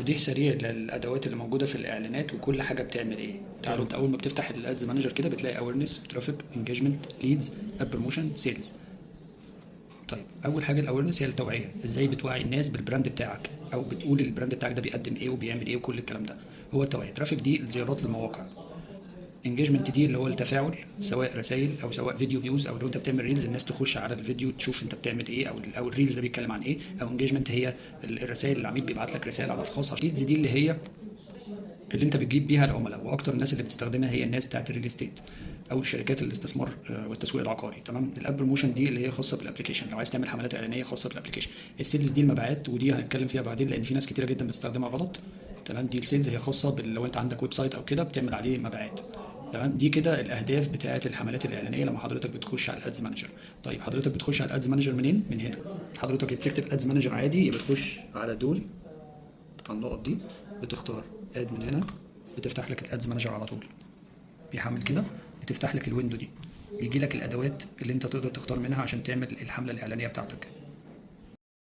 توضيح سريع للادوات اللي موجوده في الاعلانات وكل حاجه بتعمل ايه. تعالوا، انت اول ما بتفتح الادز مانجر كده بتلاقي اويرنس، ترافيك، انجيجمنت، ليدز، اب بروموشن، سيلز. طيب اول حاجه الاويرنس هي التوعيه، ازاي بتوعي الناس بالبراند بتاعك او بتقول البراند بتاعك ده بيقدم ايه وبيعمل ايه وكل الكلام ده. هو التوعيه. ترافيك دي الزيارات للمواقع. انجيجمنت دي اللي هو التفاعل، سواء رسائل او سواء فيديو فيوز، او لو انت بتعمل ريلز الناس تخش على الفيديو تشوف انت بتعمل ايه، او الريلز ده بيتكلم عن ايه. او انجيجمنت هي الرسائل اللي العميل بيبعت لك رسائل على الخاص. ليدز دي اللي هي اللي انت بتجيب بيها العملاء، واكتر الناس اللي بتستخدمها هي الناس بتاعت الريل استيت او الشركات الاستثمار والتسويق العقاري. تمام. الاب بروموشن دي اللي هي خاصه بالابلكيشن، لو عايز تعمل حملات اعلانيه خاصه بالابلكيشن. السيلز دي المبيعات، ودي هنتكلم فيها بعدين لان في ناس كتيره جدا بتستخدمها غلط. تمام. دي السيلز هي خاصه لو انت عندك ويب سايت او كده بتعمل عليه مبيعات. تمام. دي كده الاهداف بتاعه الحملات الاعلانيه لما حضرتك بتخش على الادز مانجر. طيب حضرتك بتخش على الادز مانجر منين؟ من هنا. حضرتك بتكتب ادز مانجر عادي، يبقى بتخش على دول، على النقط دي، بتختار اد من هنا، بتفتح لك الادز مانجر على طول. بيحمل كده، بتفتح لك الويندو دي، بيجي لك الادوات اللي انت تقدر تختار منها عشان تعمل الحمله الاعلانيه بتاعتك.